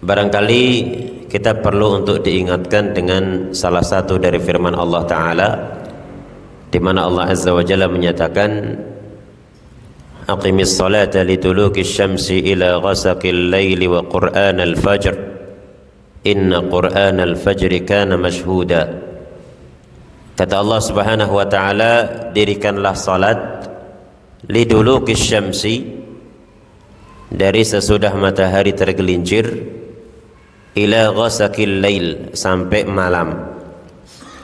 Barangkali kita perlu untuk diingatkan dengan salah satu dari firman Allah Ta'ala, di mana Allah Azza wa Jalla menyatakan, aqimis salata liduluki syamsi ila ghasaqil laili wa qur'anal fajr inna qur'anal fajri kana mashhuda. Kata Allah Subhanahu wa Ta'ala, dirikanlah salat liduluki syamsi, dari sesudah matahari tergelincir, ila ghasaqil lail, sampai malam,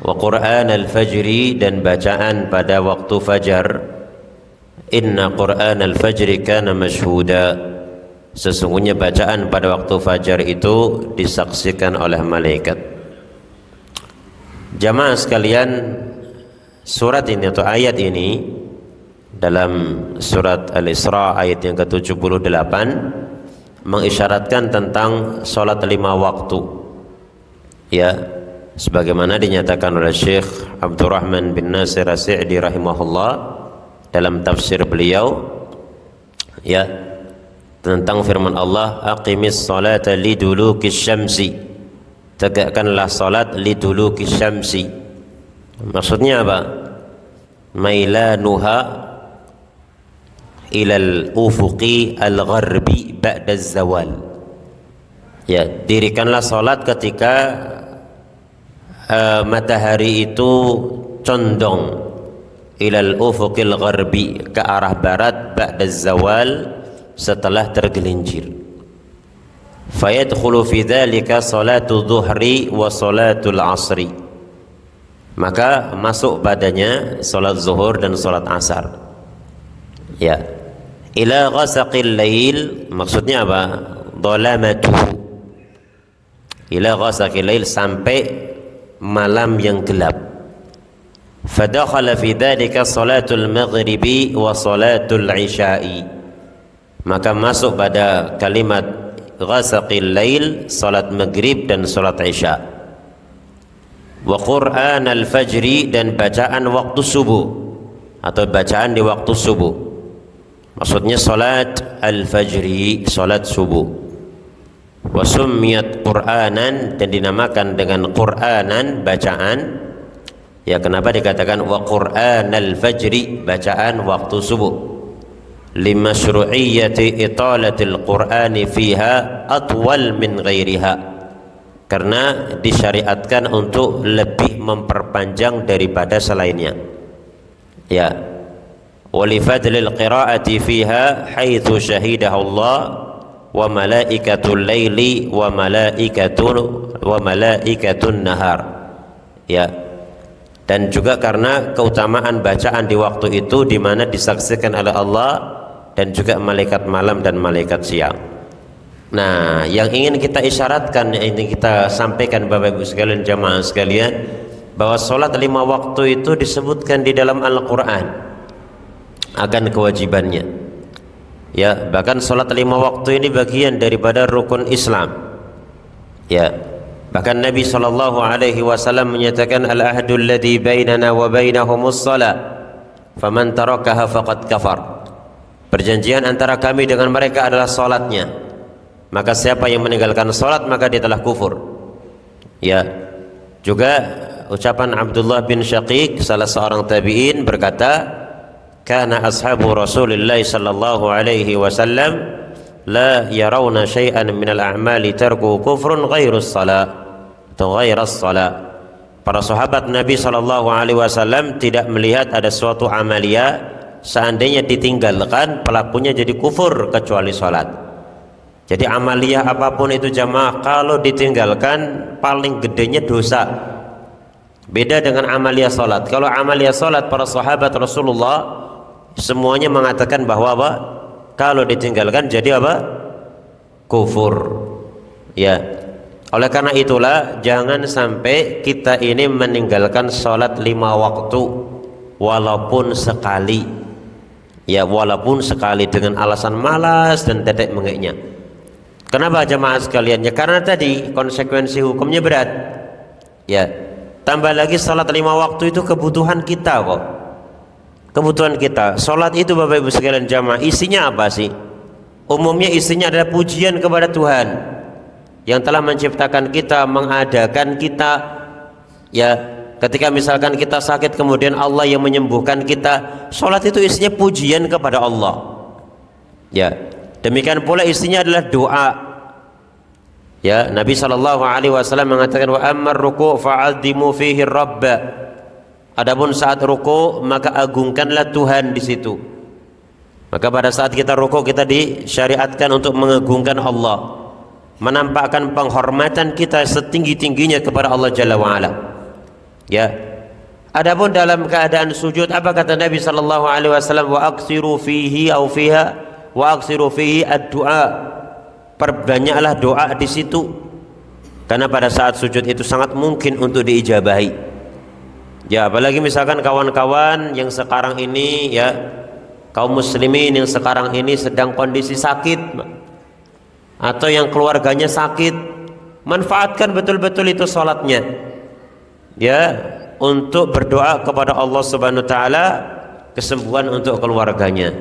wa qur'anal fajri, dan bacaan pada waktu fajar, inna qur'anal fajri kana mashhuda, sesungguhnya bacaan pada waktu fajar itu disaksikan oleh malaikat. Jamaah sekalian, surat ini atau ayat ini dalam surat Al-Isra ayat yang ke-78 mengisyaratkan tentang sholat 5 waktu, ya, sebagaimana dinyatakan oleh Syekh Abdurrahman bin Nasir As-Sa'di rahimahullah dalam tafsir beliau, ya, tentang firman Allah, aqimis salata liduluki syamsi, tegakkanlah salat liduluki syamsi. Maksudnya apa? Mailanuha ilal ufuqi al-gharbi ba'da zawal, ya, dirikanlah salat ketika matahari itu condong ilal ufuqil gharbi, ke arah barat, ba'da zawal, setelah tergelincir. Fayadkhulu fi dzalika salatu dhuhri wa salatul asri, maka masuk padanya salat zuhur dan salat asar, ya. Ila ghasaqil lail, maksudnya apa? Dhalamatuhu, ila ghasaqil lail, sampai malam yang gelap. Fadakhala fi dzalika salatul maghribi wa salatul isya'i, maka masuk pada kalimat ghasaqil lail salat maghrib dan salat isya. Wa qur'an al-fajri, dan bacaan waktu subuh atau bacaan di waktu subuh, maksudnya salat al-fajri, salat subuh. Wa summiyat qur'anan, dan dinamakan dengan qur'anan, bacaan, ya. Kenapa dikatakan wa qur'an al-fajri, bacaan waktu subuh? Limasyru'iyyati italatil qur'ani fiha atwal min ghairiha, karena disyariatkan untuk lebih memperpanjang daripada selainnya, ya. Walifadlil qira'ati fiha haitsu syahidahu Allah wa malaikatul laili wa malaikatun nahar, ya. Dan juga karena keutamaan bacaan di waktu itu, di mana disaksikan oleh Allah dan juga malaikat malam dan malaikat siang. Nah, yang ingin kita isyaratkan, ini kita sampaikan Bapak Ibu sekalian, jamaah sekalian, bahwa sholat 5 waktu itu disebutkan di dalam Al-Quran akan kewajibannya, ya. Bahkan sholat 5 waktu ini bagian daripada rukun Islam, ya. Bahkan Nabi SAW menyatakan, al-ahdul ladzi bainana wa bainahumus shalah faman tarakaha faqad kafar, perjanjian antara kami dengan mereka adalah salatnya, maka siapa yang meninggalkan salat maka dia telah kufur, ya. Juga ucapan Abdullah bin Syaqiq, salah seorang tabi'in, berkata, kana ashabu Rasulillah sallallahu alaihi wasallam la yarawna syai'an minal a'mali tarku kufrun ghairus salat atau ghairas salat. Para sahabat Nabi sallallahu alaihi wasallam tidak melihat ada suatu amalia seandainya ditinggalkan pelakunya jadi kufur kecuali salat. Jadi amalia apapun itu, jamaah, kalau ditinggalkan paling gedenya dosa. Beda dengan amalia salat. Kalau amalia salat, para sahabat Rasulullah semuanya mengatakan bahwa apa? Kalau ditinggalkan jadi apa? Kufur, ya. Oleh karena itulah jangan sampai kita ini meninggalkan sholat 5 waktu walaupun sekali, ya, walaupun sekali dengan alasan malas dan tetek mengeknya. Kenapa jamaah sekalian? Ya karena tadi konsekuensi hukumnya berat, ya. Tambah lagi sholat 5 waktu itu kebutuhan kita kok, kebutuhan kita. Sholat itu Bapak Ibu sekalian jamaah, isinya apa sih? Umumnya isinya adalah pujian kepada Tuhan, yang telah menciptakan kita, mengadakan kita, ya. Ketika misalkan kita sakit kemudian Allah yang menyembuhkan kita, sholat itu isinya pujian kepada Allah, ya. Demikian pula isinya adalah doa, ya. Nabi SAW mengatakan, wa ammar ruku' fa'adzimu fihi rabb. Adapun saat ruku' maka agungkanlah Tuhan di situ. Maka pada saat kita ruku' kita disyariatkan untuk mengagungkan Allah, menampakkan penghormatan kita setinggi-tingginya kepada Allah Jalla wa Ala, ya. Adapun dalam keadaan sujud, apa kata Nabi sallallahu alaihi wasallam, wa aksiru fihi au fiha wa aksiru fihi ad-du'a. Perbanyaklah doa di situ, karena pada saat sujud itu sangat mungkin untuk diijabahi, ya. Apalagi misalkan kawan-kawan yang sekarang ini, ya, kaum muslimin yang sekarang ini sedang kondisi sakit atau yang keluarganya sakit, manfaatkan betul-betul itu sholatnya, ya, untuk berdoa kepada Allah Subhanahu wa taala kesembuhan untuk keluarganya.